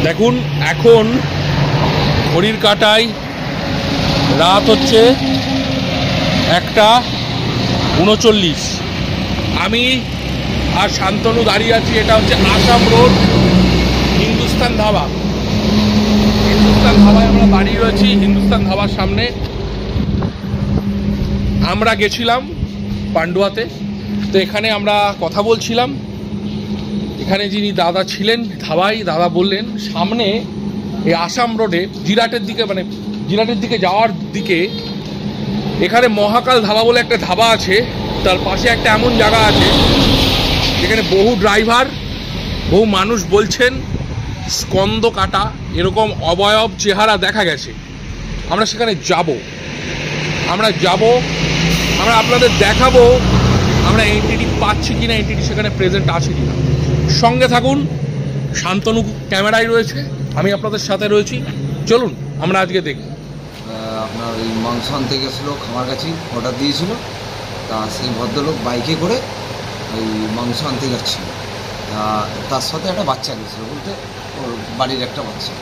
দেখুন এখন ঘড়ির কাঁটায় রাত হচ্ছে 1:39। আমি আর শান্তনু দাঁড়িয়ে আছি। এটা হচ্ছে আসাম রোড হিন্দুস্তান ধাবা। হিন্দুস্তান ধাবায় আমরা দাঁড়িয়ে রয়েছি। হিন্দুস্তান ধাবার সামনে আমরা গেছিলাম পান্ডুয়াতে, তো এখানে আমরা কথা বলছিলাম। এখানে যিনি দাদা ছিলেন ধাবাই, দাদা বললেন সামনে এই আসাম রোডে জিরাটের দিকে, মানে জিরাটের দিকে যাওয়ার দিকে এখানে মহাকাল ধাবা বলে একটা ধাবা আছে। তার পাশে একটা এমন জায়গা আছে যেখানে বহু ড্রাইভার, বহু মানুষ বলছেন স্কন্দ কাটা এরকম অবয়ব চেহারা দেখা গেছে। আমরা সেখানে যাব, আমরা আপনাদের দেখাবো আমরা এনটিটি পাচ্ছি কিনা, এনটিটি সেখানে প্রেজেন্ট আছে কিনা। সঙ্গে থাকুন, শান্তনু ক্যামেরায় রয়েছে, আমি আপনাদের সাথে রয়েছি। চলুন আমরা আজকে দেখি। আপনার ওই মাংস আনতে গেছিলো, খামার কাছে অর্ডার দিয়েছিল। তা সেই ভদ্রলোক বাইকে করে ওই মাংস আনতে যাচ্ছিল। তার সাথে একটা বাচ্চা গেছিলো, বলতে ওর বাড়ির একটা বাচ্চা।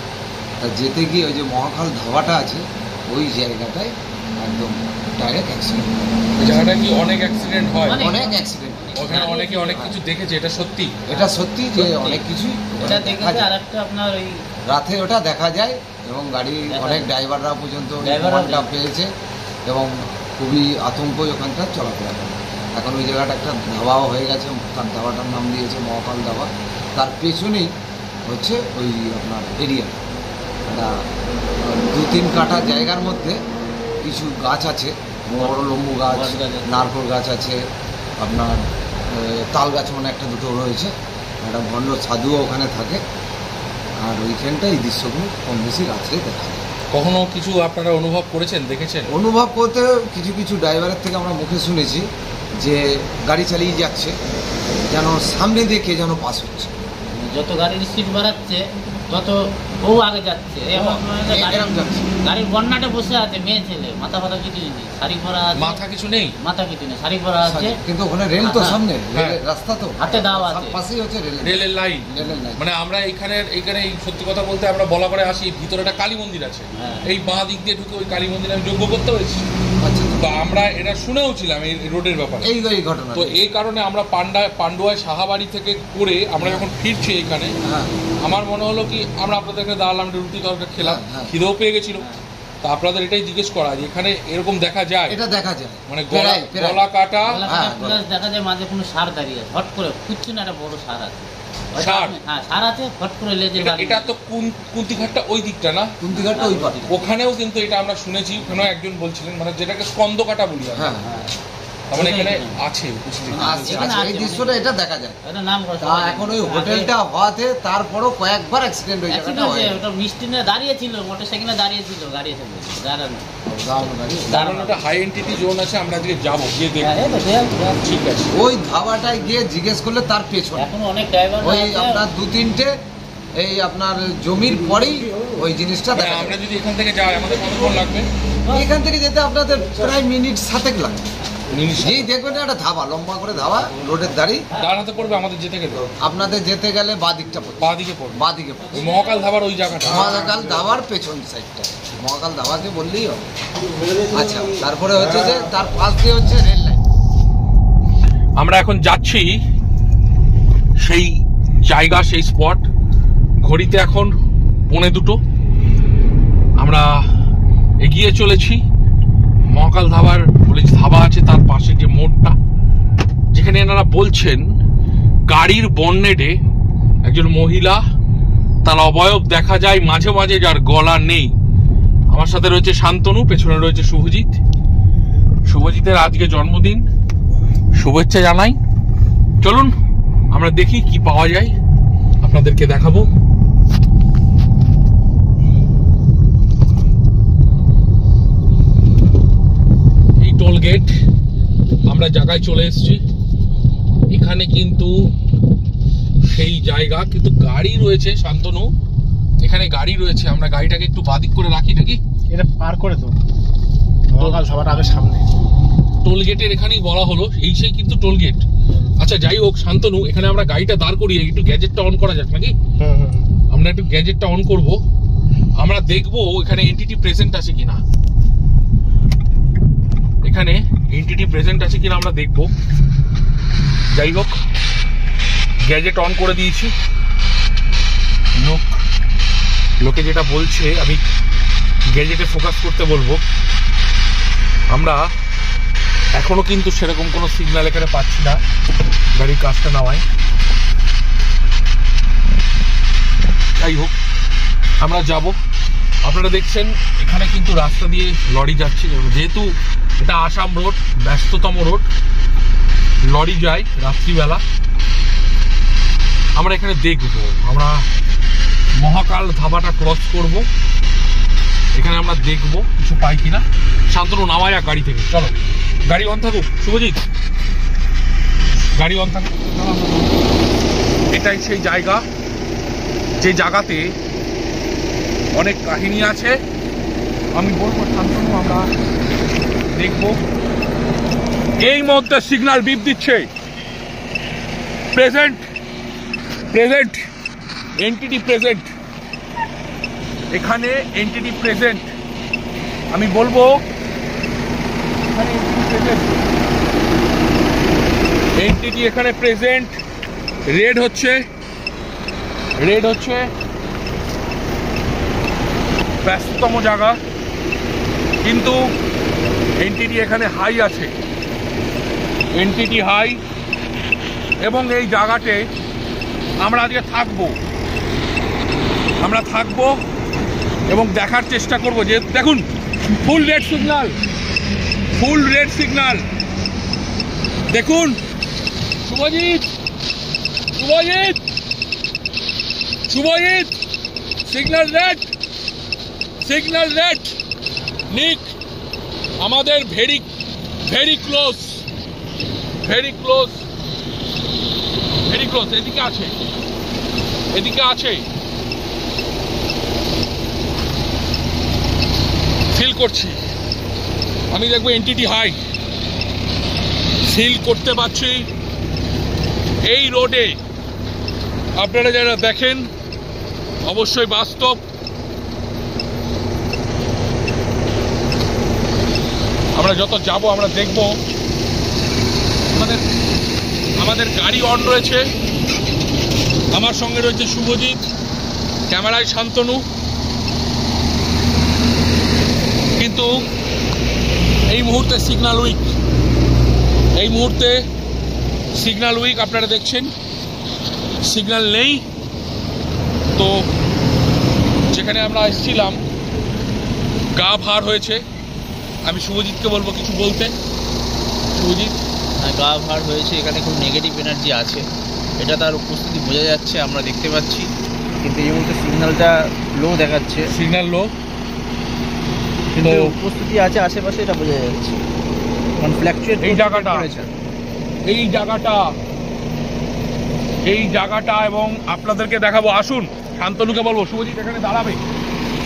তা যেতে গিয়ে ওই যে মহাকাল ধাবাটা আছে ওই জায়গাটায় একদম ডাইরেক্ট অ্যাক্সিডেন্ট। জায়গাটা কি অনেক অ্যাক্সিডেন্ট হয়? অনেক অ্যাক্সিডেন্ট, ওখানে অনেকে অনেক কিছু দেখেছে। এটা সত্যি? এটা সত্যি যে অনেক কিছুই আপনার ওই রাতে ওটা দেখা যায় এবং গাড়ি অনেক ড্রাইভাররা পর্যন্ত পেয়েছে এবং খুবই আতঙ্কই ওখানটা চলাফেরা করে। এখন ওই জায়গাটা একটা ধাবাও হয়ে গেছে, তার ধাবাটার নাম দিয়েছে মহাকাল ধাবা। তার পেছনেই হচ্ছে ওই আপনার এরিয়া, একটা 2-3 কাঠা জায়গার মধ্যে কিছু গাছ আছে, বড় লম্বু গাছ, নারকোল গাছ আছে, আপনার তাল গাছ মানে একটা দুটো রয়েছে। একটা ভণ্ড সাধুও ওখানে থাকে। আর ওইখানটা এই দৃশ্যগুলো কম বেশি রাত্রে দেখা যায়। কখনো কিছু আপনারা অনুভব করেছেন, দেখেছেন? অনুভব করতে কিছু কিছু ড্রাইভারের থেকে আমরা মুখে শুনেছি যে গাড়ি চালিয়ে যাচ্ছে যেন সামনে দিয়ে কে যেন পাস হচ্ছে। যত গাড়ির স্পিড বাড়াচ্ছে তত ও আগে যাচ্ছে। গাড়ির বন্যাটা বসে আছে, মেয়ে ছেলে, মাথা ফাথা কিছু নেই, শাড়ি পরা আছে। মাথা কিছু নেই, মাথা কিছু নেই, শাড়ি পরা আছে। কিন্তু ওখানে রেল তো সামনে, রাস্তা তো হাতে দাও আছে, পাশেই হচ্ছে রেলের লাইন। মানে আমরা এইখানে সত্যি কথা বলতে আমরা বলা করে আসি, ভিতরে একটা কালী মন্দির আছে। এই বাঁ দিক দিয়ে ঢুকে ওই কালী মন্দিরে আমি যোগ্য করতে হয়েছি। তো আমরা এটা শুনেও ছিলাম এই রোডের ব্যাপারে, এই ঘটনা। তো এই কারণে আমরা পান্ডুয়ায় সাহাবাড়ি থেকে করে আমরা যখন ফিরছি এখানে, আমার মনে হলো কি আমরা আপনাদের এখানে দাঁড়ালাম, রুটি তরকারি খেলাম, খিদেও পেয়ে গেছিল। তা আপনাদের এটাই জিজ্ঞেস করা যে এখানে এরকম দেখা যায়? এটা দেখা যায়, মানে গলা কাটা দেখা যায়, মাঝে কোনো সার দাঁড়িয়ে হট করে খুঁজছে না, একটা বড় সার আছে। সার আছে, হট করে লেজে। এটা তো কুন্তিঘাটটা ওই দিকটা না? কুন্তিঘাটটা ওই পাশে। ওখানেও কিন্তু এটা আমরা শুনেছি, ওখানেও একজন বলছিলেন, মানে যেটাকে স্কন্দ কাটা বলি। মানে এখানে আছে এই দৃশ্যটা, এটা দেখা যায়। এখন ওই হোটেলটা হওয়াতে তারপরও কয়েকবার অ্যাক্সিডেন্ট হয়ে যায়। ওটা মিষ্টি নিয়ে দাঁড়িয়ে ছিল, মোটরসাইকেলে দাঁড়িয়ে ছিল, গাড়ি দাঁড়ানো। ওটা হাই এন্টিটি জোন আছে, আমরা আজকে যাবো, গিয়ে দেখবো। ঠিক আছে, ওই ধাবাটায় গিয়ে জিজ্ঞেস করলে তার পেছনে এখন অনেক ড্রাইভার ওই আপনার 2-3টে এই আপনার জমির পরেই ওই জিনিসটা দেখা। আমরা যদি এখান থেকে যাই আমাদের কতক্ষণ লাগবে? এখান থেকে যেতে আপনাদের প্রায় মিনিট 7 লাগবে। যেই দেখবেন একটা ধাবা, লম্বা করে ধাবা, রোডের দাঁড়িয়ে। ডান হাতে পড়বে আমাদের যেতে গেলে? আপনাদের যেতে গেলে বাঁ দিকটা পড়বে। বাঁ দিকে ওই মহাকাল ধাবার ওই জায়গাটা, মহাকাল ধাবার পেছন সাইডটা। মহাকাল ধাবাকে বললেই হবে। আচ্ছা, তারপরে হচ্ছে যে তার পাশ দিয়ে হচ্ছে রেল লাইন। আমরা এখন যাচ্ছি সেই জায়গা, সেই স্পট। ঘড়িতে এখন 1:45। আমরা এগিয়ে চলেছি মহাকাল ধাবার বলে ধাবা আছে, তার পাশে যে মোড়টা, যেখানে এনারা বলছেন গাড়ির বন্নেটে একজন মহিলা, তার অবয়ব দেখা যায় মাঝে মাঝে, যার গলা নেই। আমার সাথে রয়েছে শান্তনু, পেছনে রয়েছে শুভজিৎ। শুভজিতের আজকে জন্মদিন, শুভেচ্ছা জানাই। চলুন আমরা দেখি কি পাওয়া যায়, আপনাদেরকে দেখাবো। টোল গেট, আমরা জায়গায় চলে এসেছি। এখানে কিন্তু সেই জায়গা, কিন্তু গাড়ি রয়েছে। শান্তনু, এখানে গাড়ি রয়েছে, আমরা গাড়িটাকে একটু বাদিক করে রাখি নাকি? এটা পার করে তো মহাকাল সবার আগে সামনে টোল গেটের এখানেই বলা হলো, এই সেই কিন্তু টোল গেট। আচ্ছা যাই হোক শান্তনু, এখানে আমরা গাড়িটা দাঁড় করিয়ে একটু গ্যাজেটটা অন করা যাক নাকি? আমরা একটু গ্যাজেটটা অন করব, আমরা দেখবো এখানে এনটিটি প্রেজেন্ট আছে কিনা, এখানে এনটিটি প্রেজেন্ট আছে কিনা আমরা দেখবো। যাই হোক, গ্যাজেট অন করে দিয়েছি। লোকে যেটা বলছে আমি গ্যাজেটে ফোকাস করতে বলবো। আমরা এখনো কিন্তু সেরকম কোনো সিগন্যাল এখানে পাচ্ছি না গাড়ির কাজটা নামায়। যাই হোক, আমরা যাব। আপনারা দেখছেন এখানে কিন্তু রাস্তা দিয়ে লরি যাচ্ছে, যেহেতু এটা আসাম রোড, ব্যস্ততম রোড, লরি যায় রাত্রিবেলা। আমরা এখানে দেখব, আমরা মহাকাল ধাবাটা ক্রস করব, এখানে আমরা দেখব কিছু পাই কিনা। শান্তনু নামায় গাড়ি থেকে, চলো। গাড়ি অন থাকুক, শুভজিৎ গাড়ি অন থাকুক। এটাই সেই জায়গা, যে জায়গাতে অনেক কাহিনী আছে। আমি বলবো শান্তনু আমরা দেখব। এই মুহূর্তে সিগন্যাল বিপ দিচ্ছে, প্রেজেন্ট প্রেজেন্ট এনটিটি প্রেজেন্ট, এখানে এনটিটি প্রেজেন্ট। আমি বলবো এখানে এনটিটি এখানে প্রেজেন্ট। রেড হচ্ছে ব্যস্ততম জায়গা, কিন্তু এনটিটি এখানে হাই আছে, এনটিটি হাই। এবং এই জায়গাতে আমরা আজকে থাকবো এবং দেখার চেষ্টা করব। যে দেখুন, ফুল রেড সিগন্যাল, দেখুন শুভজিৎ সিগন্যাল রেড। নিক আমাদের ভেরি ক্লোজ, এদিকে আছে ফিল করছি আমি। দেখবো এনটিটি হাই ফিল করতে পারছি। এই রোডে আপনারা যারা দেখেন অবশ্যই বাস্তব। আমরা যত যাব আমরা দেখব। আমাদের গাড়ি অন রয়েছে, আমার সঙ্গে রয়েছে শুভজিৎ, ক্যামেরায় শান্তনু। কিন্তু এই মুহূর্তে সিগন্যাল উইক, আপনারা দেখছেন সিগন্যাল নেই। তো যেখানে আমরা এসেছিলাম গা ভার হয়েছে। আমি শুভজিৎকে বলবো কিছু বলতে। শুভজিৎ, গা ভার হয়েছে, এখানে খুব নেগেটিভ এনার্জি আছে, এটা তার উপস্থিতি বোঝা যাচ্ছে, আমরা দেখতে পাচ্ছি। কিন্তু এই মুহূর্তে সিগন্যালটা লো দেখাচ্ছে, সিগন্যাল লো, কিন্তু উপস্থিতি আছে আশেপাশে, এটা বোঝা যাচ্ছে। মানে ফ্ল্যাকচুয়েট এই জায়গাটা এবং আপনাদেরকে দেখাবো। আসুন, শান্তনুকে বলবো, শুভজিৎ এখানে দাঁড়াবে,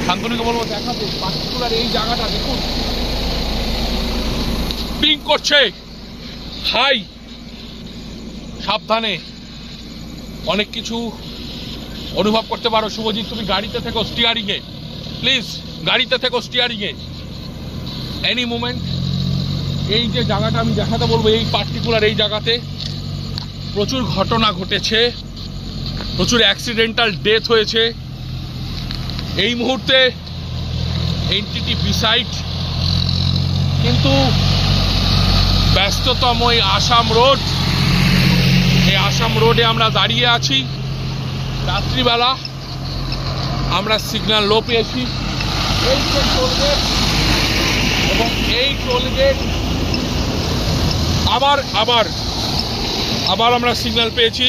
শান্তনুকে বলবো দেখাতে পার্টিকুলার এই জায়গাটা। দেখুন পিং করছে, হাই, সাবধানে, অনেক কিছু অনুভব করতে পারো। শুভজিৎ তুমি গাড়িতে থেকো, স্টিয়ারিংয়ে প্লিজ, গাড়িতে থেকো স্টিয়ারিংয়ে। এনি মোমেন্ট এই যে জায়গাটা আমি দেখাতে বলবো, এই পার্টিকুলার এই জায়গাতে প্রচুর ঘটনা ঘটেছে, প্রচুর অ্যাক্সিডেন্টাল ডেথ হয়েছে। এই মুহূর্তে এনটিটি বিসাইড, কিন্তু ব্যস্ততম এই আসাম রোড, এই আসাম রোডে আমরা দাঁড়িয়ে আছি রাত্রিবেলা। আমরা সিগন্যাল লো পেয়েছি, এই যে টোলগেট, এবং এই টোলগেট আবার আমরা সিগন্যাল পেয়েছি,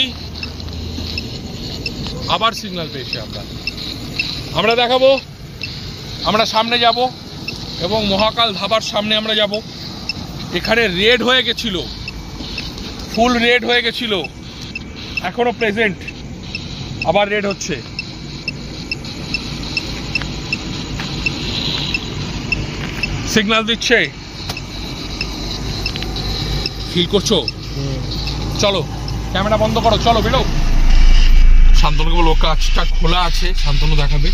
আমরা দেখাবো। আমরা সামনে যাব এবং মহাকাল ধাবার সামনে আমরা যাব। এখানে রেড হয়ে গেছিল, ফুল রেড হয়ে গেছিল, এখনো প্রেজেন্ট, আবার রেড হচ্ছে। সিগন্যাল দিচ্ছে, ফিল করছো? চলো ক্যামেরা বন্ধ করো, চলো বেরো। শান্তনুকে বলবো কাজটা খোলা আছে, শান্তনু দেখাবে।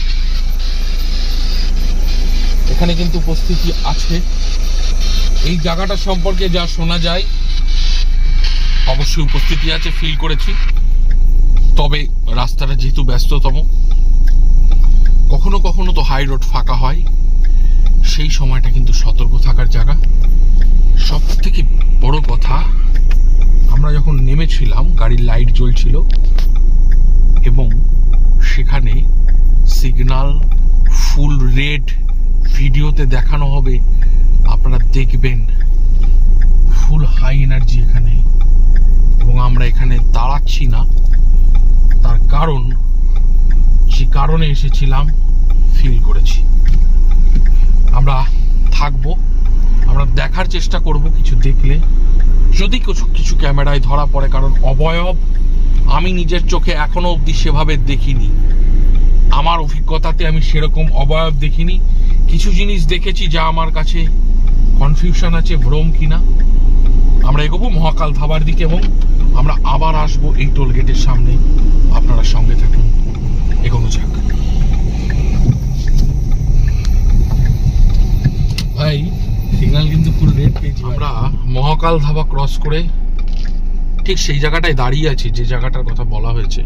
এখানে কিন্তু উপস্থিতি আছে। এই জায়গাটা সম্পর্কে যা শোনা যায় অবশ্যই উপস্থিতি আছে, ফিল করেছি। তবে রাস্তাটা যেহেতু ব্যস্ততম, কখনো কখনো তো হাই রোড ফাঁকা হয়, সেই সময়টা কিন্তু সতর্ক থাকার জায়গা। সব থেকে বড় কথা, আমরা যখন নেমেছিলাম গাড়ির লাইট জ্বলছিল এবং সেখানে সিগন্যাল ফুল রেড, ভিডিওতে দেখানো হবে, আপনারা দেখবেন ফুল হাই এনার্জি এখানে। এবং আমরা এখানে দাঁড়াচ্ছি না, তার কারণ যে কারণে এসেছিলাম ফিল করেছি। আমরা থাকবো, আমরা দেখার চেষ্টা করব কিছু দেখলে, যদি কিছু ক্যামেরায় ধরা পড়ে। কারণ অবয়ব আমি নিজের চোখে এখনো অবধি সেভাবে দেখিনি, আমার অভিজ্ঞতাতে আমি সেরকম অবয়ব দেখিনি। কিছু জিনিস দেখেছি যা আমার কাছে কনফিউশন আছে, ভ্রম কিনা। আমরা এগোবো মহাকাল ধাবার দিকে এবং আমরা আবার আসবো এই টোল গেটের সামনে। আপনারা সঙ্গে থাকুন, এগোনো যাক। ভাই সিগন্যাল কিন্তু পুরো রেড পেয়েছি। আমরা মহাকাল ধাবা ক্রস করে ঠিক সেই জায়গাটায় দাঁড়িয়ে আছি যে জায়গাটার কথা বলা হয়েছে।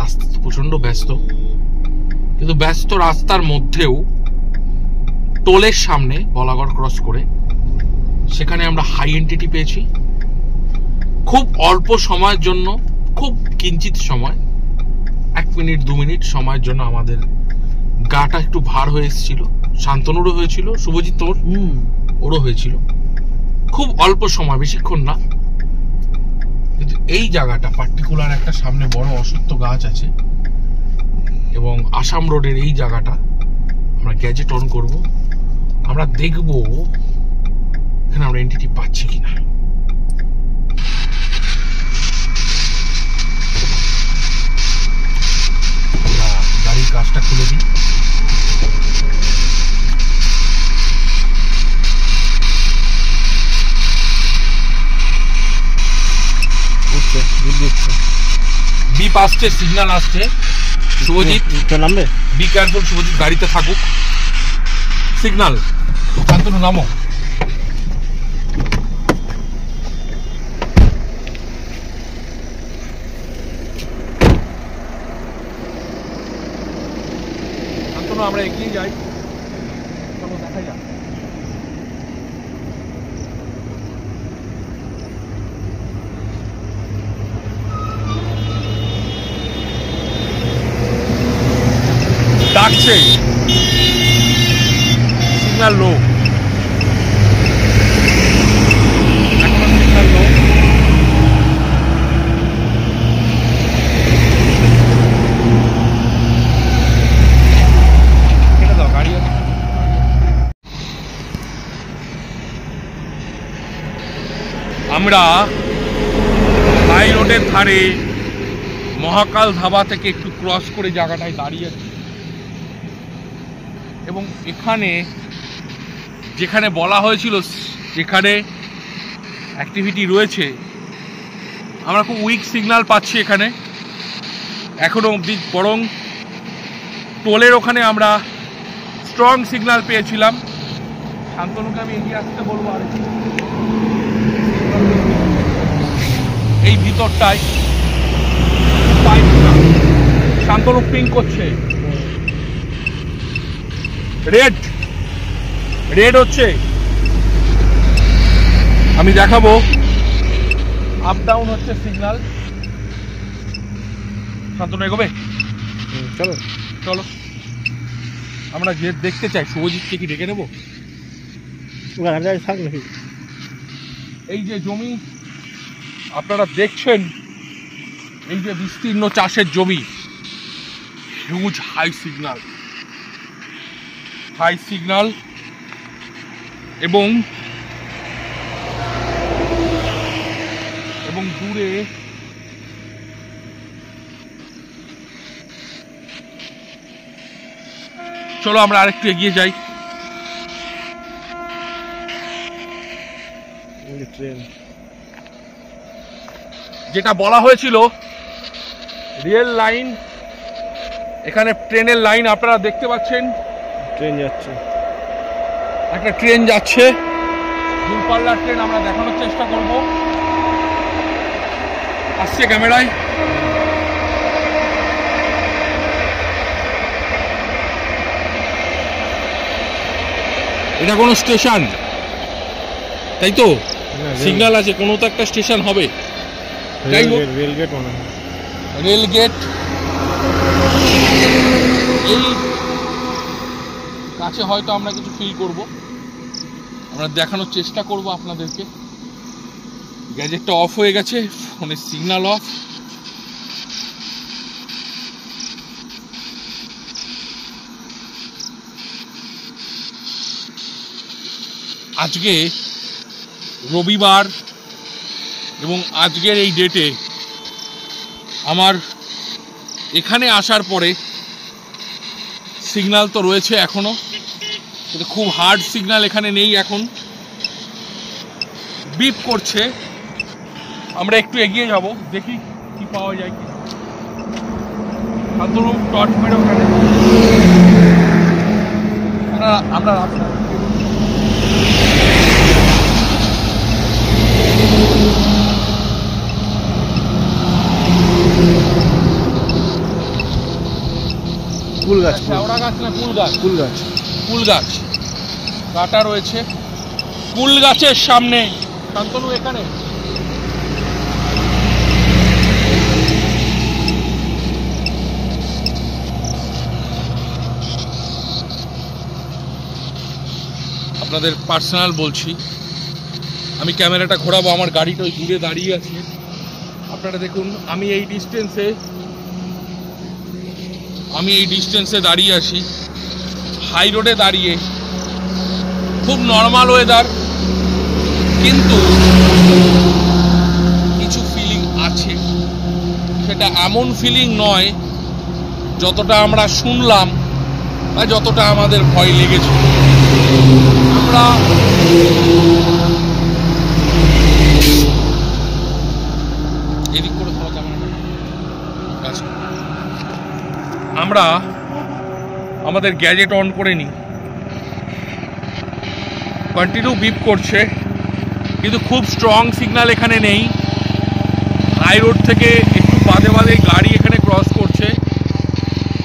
রাস্তা প্রচন্ড ব্যস্ত, কিন্তু ব্যস্ত রাস্তার মধ্যেও টোলের সামনে বলাগড় ক্রস করে সেখানে আমরা হাই এন্টিটি পেয়েছি। খুব অল্প সময়ের জন্য, খুব কিঞ্চিত সময়, 1 মিনিট 2 মিনিট সময়ের জন্য আমাদের গাটা একটু ভার হয়ে এসেছিল। শান্তনুরও হয়েছিল, শুভজিৎ তোর ওরও হয়েছিল। খুব অল্প সময়, বেশিক্ষণ না। কিন্তু এই জায়গাটা পার্টিকুলার একটা সামনে বড় অশ্বত্থ গাছ আছে এবং আসাম রোডের এই জায়গাটা আমরা গ্যাজেট অন করব। আমরা দেখব এখানে আমরা এন্টিটি পাচ্ছি কিনা। গাড়ির কাজটা খুলে দিই। বিপ আসছে, সিগন্যাল আসছে। শুভজিৎ নামবে, বি কেয়ারফুল। শুভজিৎ গাড়িতে থাকুক। সিগন্যাল, শান্তনু নামো। শান্তনু আমরা এগিয়ে যাই, দেখা যাক। ডাকছে, সিগন্যাল লো, এখনো সিগন্যাল লো। কেটে দাও, গাড়ি আছে। আমরা হাই রোডের ধারে মহাকাল ধাবা থেকে একটু ক্রস করে জায়গাটায় দাঁড়িয়ে আছি এবং এখানে যেখানে বলা হয়েছিল যেখানে অ্যাক্টিভিটি রয়েছে, আমরা খুব উইক সিগন্যাল পাচ্ছি এখানে এখনো অবধি। বরং টোলের ওখানে আমরা স্ট্রং সিগন্যাল পেয়েছিলাম। শান্তনুকে আমি এগিয়ে আসতে বলবো। আর এই ভিতরটায় শান্তনু পিং করছে, রেড রেড হচ্ছে। আমি দেখাবো, আপ ডাউন হচ্ছে সিগন্যাল। শান্তনু এগোবে, চলো চলো। আমরা যে দেখতে চাই শুভজিৎকে কি ডেকে নেবো। থাক নাকি? এই যে জমি আপনারা দেখছেন, এই যে বিস্তীর্ণ চাষের জমি, হিউজ হাই সিগন্যাল এবং দূরে চলো আমরা আরেকটু এগিয়ে যাই। ট্রেন যেটা বলা হয়েছিল রেল লাইন, এখানে ট্রেনের লাইন আপনারা দেখতে পাচ্ছেন। ট্রেন যাচ্ছে, একটা ট্রেন যাচ্ছে, দূরপাল্লার ট্রেন, আমরা দেখানোর চেষ্টা করব। আসছে ক্যামেরায়। এটা কোনো স্টেশন, তাই তো? সিগন্যাল আছে, কোনো তো একটা স্টেশন হবে। রেলগেট মনে হয়, রেলগেট। এই কাছে হয়তো আমরা কিছু ফিল করব, আমরা দেখানোর চেষ্টা করব আপনাদেরকে। গ্যাজেটটা অফ হয়ে গেছে, ফোনের সিগন্যাল অফ। আজকে রবিবার এবং আজকের এই ডেটে আমার এখানে আসার পরে সিগন্যাল তো রয়েছে এখনো, কিন্তু খুব হার্ড সিগন্যাল এখানে নেই এখন, বিপ করছে। আমরা একটু এগিয়ে যাব, দেখি কি পাওয়া যায় কি। টর্চ মেরে ওখানে আমরা কুল গাছ, শেওড়া গাছ না কুল গাছ? কুল গাছ, কুল গাছ কাটা রয়েছে কুল গাছের সামনে। শান্তনু এখানে আপনাদের পার্সোনাল বলছি, আমি ক্যামেরাটা ঘোরাবো, আমার গাড়িটা ওই দূরে দাঁড়িয়ে আছে। আপনারা দেখুন, আমি এই ডিস্টেন্সে দাঁড়িয়ে আছি, হাই রোডে দাঁড়িয়ে, খুব নর্মাল ওয়েদার, কিন্তু কিছু ফিলিং আছে। সেটা এমন ফিলিং নয় যতটা আমরা শুনলাম বা যতটা আমাদের ভয় লেগেছে। আমরা এদিক করে খাওয়া ক্যামেরাটা, আমরা আমাদের গ্যাজেট অন করে নিই, কন্টিনিউ বিপ করছে, কিন্তু খুব স্ট্রং সিগন্যাল এখানে নেই। হাই রোড থেকে একটু বাদে বাদে গাড়ি এখানে ক্রস করছে,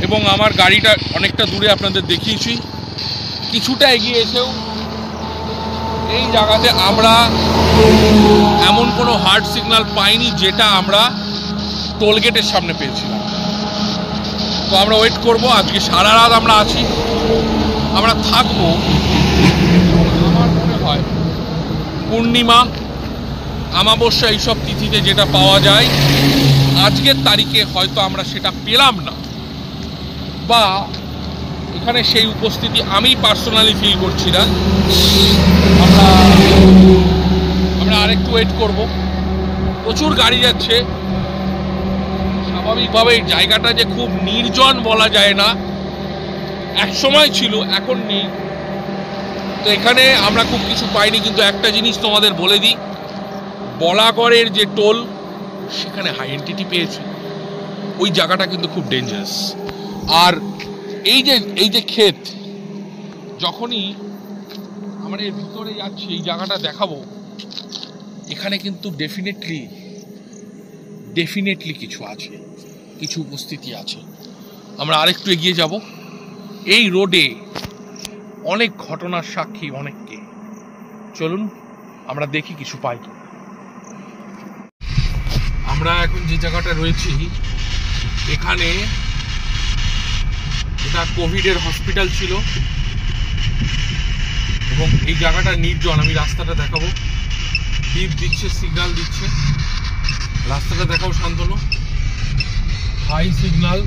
এবং আমার গাড়িটা অনেকটা দূরে আপনাদের দেখিয়েছি। কিছুটা এগিয়ে এসেও এই জায়গাতে আমরা এমন কোনো হার্ড সিগন্যাল পাইনি যেটা আমরা টোলগেটের সামনে পেয়েছিলাম। তো আমরা ওয়েট করব, আজকে সারা রাত আমরা আছি, আমরা থাকবো। আমার মনে হয় পূর্ণিমা, আমাবস্যা, এইসব তিথিতে যেটা পাওয়া যায়, আজকের তারিখে হয়তো আমরা সেটা পেলাম না, বা এখানে সেই উপস্থিতি আমি পার্সোনালি ফিল করছি না। আমরা আরেকটু ওয়েট করব। প্রচুর গাড়ি যাচ্ছে, স্বাভাবিকভাবে জায়গাটা যে খুব নির্জন বলা যায় না, এক সময় ছিল, এখন নেই। তো এখানে আমরা খুব কিছু পাইনি, কিন্তু একটা জিনিস তোমাদের বলে দিই, বলাগড়ের যে টোল, সেখানে হাই এন্টিটি পেয়েছি। ওই জায়গাটা কিন্তু খুব ডেঞ্জারাস। আর এই যে ক্ষেত, যখনই আমরা এর ভিতরে যাচ্ছি, এই জায়গাটা দেখাবো, এখানে কিন্তু ডেফিনেটলি কিছু আছে, কিছু উপস্থিতি আছে। আমরা আরেকটু এগিয়ে যাব। এই রোডে অনেক ঘটনার সাক্ষী অনেককে, চলুন আমরা দেখি কিছু পাই কি। আমরা এখন যে জায়গাটা রয়েছি, এখানে এটা কোভিডের হসপিটাল ছিল, এবং এই জায়গাটা নির্জন। আমি রাস্তাটা দেখাবো, বিপ দিচ্ছে, সিগন্যাল দিচ্ছে, রাস্তাটা দেখাও শান্তনু। হাই সিগন্যাল,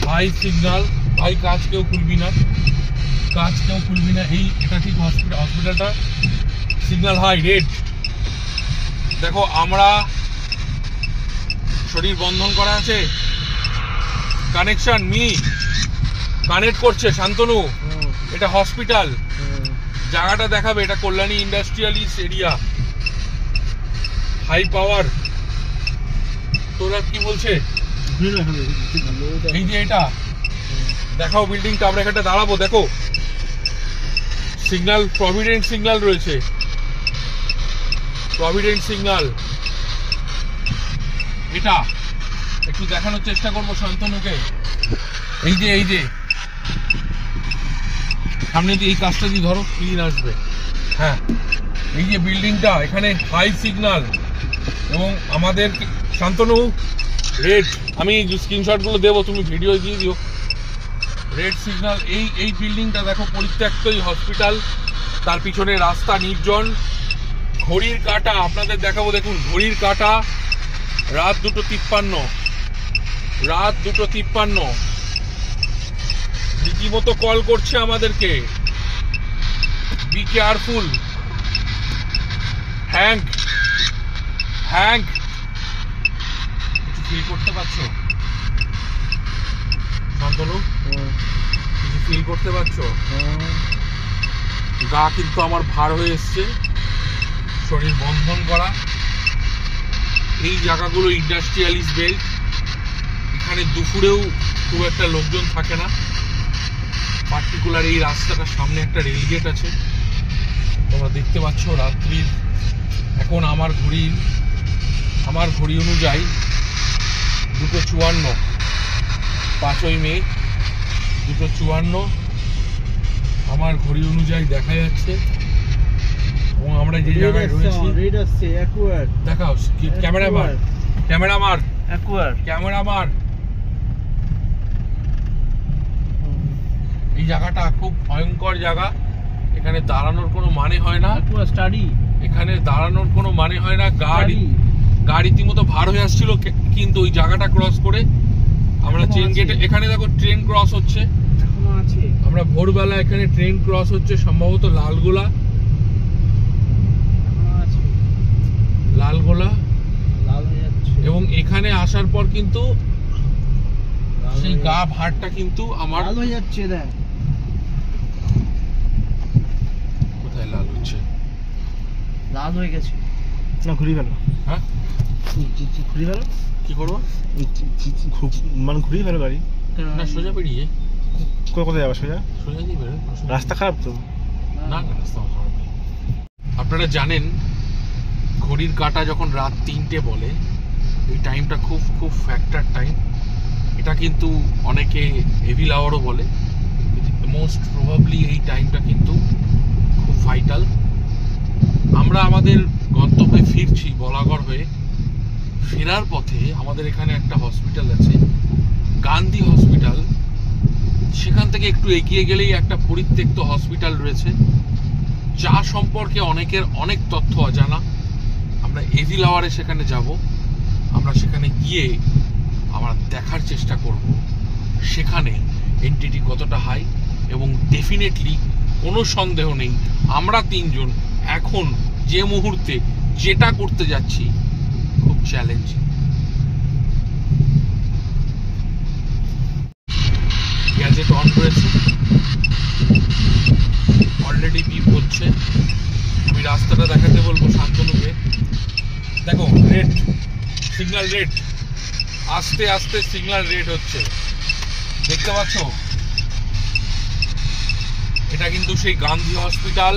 ভাই কাজ কেউ খুলবি না, এই এটা ঠিক হসপিটালটা, সিগন্যাল হাই, রেড। দেখো, আমরা শরীর বন্ধন করা আছে, কানেকশন কানেক্ট করছে শান্তনু। এটা হসপিটাল, জায়গাটা দেখাবে, এটা Kalyani industrial east area, high power. তোরা কি বলছে? এই যে এটা দেখাও বিল্ডিংটা, আমরা এখানটা দাঁড়াবো। দেখো সিগন্যাল, প্রভিডেন্ট সিগন্যাল রয়েছে, প্রভিডেন্ট সিগন্যাল। এটা একটু দেখানোর চেষ্টা করবো শান্তনুকে। এই যে সামনে দিয়ে এই কাজটা দিয়ে ধরো, ক্লিন আসবে। হ্যাঁ, এই যে বিল্ডিংটা, এখানে হাই সিগন্যাল এবং আমাদের শান্তনু রেড, আমি স্ক্রিনশটগুলো দেবো, তুমি ভিডিও দিয়ে দিও। Red signal. এই বিল্ডিংটা দেখো পরিত্যক্ত, এই হসপিটাল, তার পিছনে রাস্তা নির্জন। ঘড়ির কাঁটা আপনাদের দেখাবো, দেখুন ঘড়ির কাঁটা, রাত 2:53, রাত 2:53। রীতিমতো কল করছে আমাদেরকে, বি কেয়ারফুল। হ্যাঙ্ক কিছু ফিল করতে পারছো শান্তনু? কিছু ফিল করতে পারছো? গা কিন্তু আমার ভার হয়ে এসছে, শরীর বন্ধন করা। এই জায়গাগুলো ইন্ডাস্ট্রিয়ালিস্ট বেল্ট, এখানে দুপুরেও খুব একটা লোকজন থাকে না। পার্টিকুলার এই রাস্তাটার সামনে একটা রেলগেট আছে, তোমরা দেখতে পাচ্ছ। রাত্রির এখন আমার ঘড়ি অনুযায়ী 2:54, 5ই মে 2:54 আমার ঘড়ি অনুযায়ী দেখা যাচ্ছে। এবং আমরা যে জায়গায় রয়েছি, দেখাও ক্যামেরাম্যান, এই জায়গাটা খুব ভয়ঙ্কর জায়গা। এখানে দাঁড়ানোর কোনো মানে হয় না, এখানে দাঁড়ানোর কোনো মানে হয় না। গাড়ি রীতিমতো ভার হয়ে আসছিল, কিন্তু ওই জায়গাটা ক্রস করে আমরা চেন গেটে, এখানে দেখো ট্রেন ক্রস হচ্ছে, আমরা ভোরবেলা এখানে ট্রেন ক্রস হচ্ছে, সম্ভবত লালগোলা এবং এখানে আসার পর কিন্তু সেই গা ভারটা কিন্তু আমার হয়ে যাচ্ছে। কোথায় লাল হচ্ছে? লাল হয়ে গেছে না, ঘুরিয়ে ফেলো। হ্যাঁ, ঘুরিয়ে ফেলো। কি করবো? মানে ঘুরিয়ে ফেলো গাড়ি। না, সোজা বেরিয়ে কোথায় যাবে? সোজা দিয়ে বেরো। রাস্তা খারাপ তো? না, রাস্তা খারাপ নেই। আপনারা জানেন ঘড়ির কাঁটা যখন রাত 3টে বলে, এই টাইমটা খুব ফ্যাক্টর টাইম। এটা কিন্তু অনেকে হেভি আওয়ারও বলে, মোস্ট প্রবাবলি এই টাইমটা কিন্তু খুব ভাইটাল। আমরা আমাদের গন্তব্যে ফিরছি বলাগড় হয়ে। ফেরার পথে আমাদের এখানে একটা হসপিটাল আছে, গান্ধী হসপিটাল। সেখান থেকে একটু এগিয়ে গেলেই একটা পরিত্যক্ত হসপিটাল রয়েছে, যা সম্পর্কে অনেকের অনেক তথ্য অজানা। আমরা এভিল আওয়ারে সেখানে যাব। আমরা সেখানে গিয়ে আমরা দেখার চেষ্টা করব সেখানে এন্টিটি কতটা হাই, এবং ডেফিনেটলি কোনো সন্দেহ নেই আমরা তিনজন এখন যে মুহূর্তে যেটা করতে যাচ্ছি খুব চ্যালেঞ্জিং। গ্যাজেট অন রয়েছে, অলরেডি বিপ হচ্ছে। আমি রাস্তাটা দেখাতে বলবো শান্তনুকে। দেখো রেড সিগন্যাল, রেড, আস্তে আস্তে সিগন্যাল রেড হচ্ছে, দেখতে পাচ্ছ? এটা কিন্তু সেই গান্ধী হসপিটাল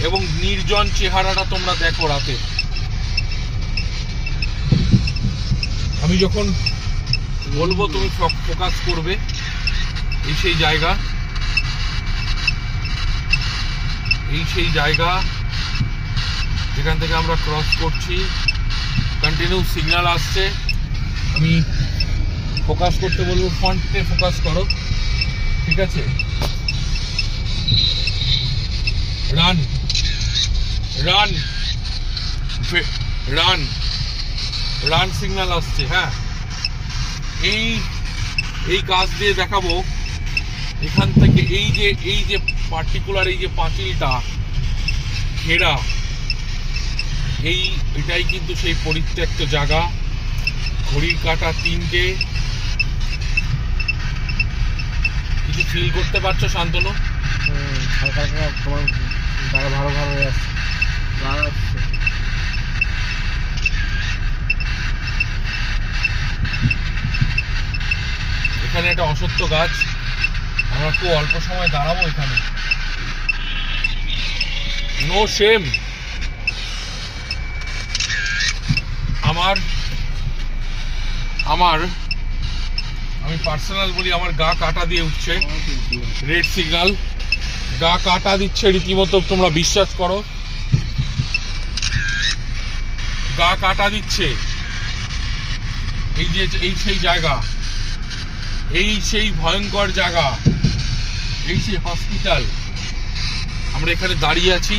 এবং নির্জন চেহারাটা তোমরা দেখো রাতে। আমি যখন বলবো তুমি ফোকাস করবে। এই সেই জায়গা, যেখান থেকে আমরা ক্রস করছি। কন্টিনিউ সিগন্যাল আসছে। আমি ফোকাস করতে বলবো, ফ্রন্টে ফোকাস করো, ঠিক আছে? Run run run run signal আসছে। হ্যাঁ, এই কাজ দিয়ে দেখাবো। এখান থেকে এই যে পার্টিকুলার এই যে পাঁচিলটা ঘেরা, এটাই কিন্তু সেই পরিত্যক্ত জায়গা। ঘড়ির কাঁটা 3টে। কিছু ফিল করতে পারছো শান্তনু? তোমার ভালো হয়ে আসছে। এখানে একটা অসত্য গাছ, আমরা খুব অল্প সময় দাঁড়াবো এখানে। No shame. আমি পার্সোনাল বলি, আমার গা কাটা দিয়ে উঠছে। রেড সিগন্যাল, গা কাটা দিচ্ছে রীতিমতো, তোমরা বিশ্বাস করো, গা কাটা দিচ্ছে। এই সেই জায়গা, এই সেই ভয়ঙ্কর জায়গা, এই সেই হসপিটাল। আমরা এখানে দাঁড়িয়ে আছি,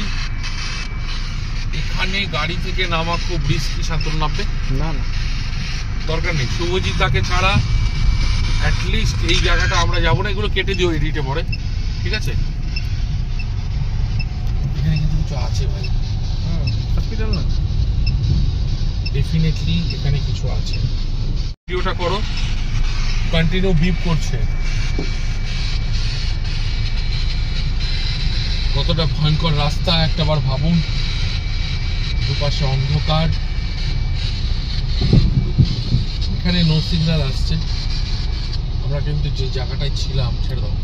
এখানে গাড়ি থেকে নামা খুব রিস্কি। শান্তনু নামবে না না, দরকার নেই, শুভজিৎদাকে ছাড়া অ্যাটলিস্ট এই জায়গাটা আমরা যাবো না। এগুলো কেটে দিও এডিটে পরে, ঠিক আছে? এখানে কিন্তু কিছু আছে ভাই, হসপিটাল না, ডেফিনেটলি এখানে কিছু আছে। ভিডিওটা করো, কন্টিনিউ বিপ করছে। কতটা ভয়ঙ্কর রাস্তা একটাবার ভাবুন, দুপাশে অন্ধকার, এখানে নো সিগন্যাল আসছে। আমরা কিন্তু যে জায়গাটায় ছিলাম, ছেড়ে দাও।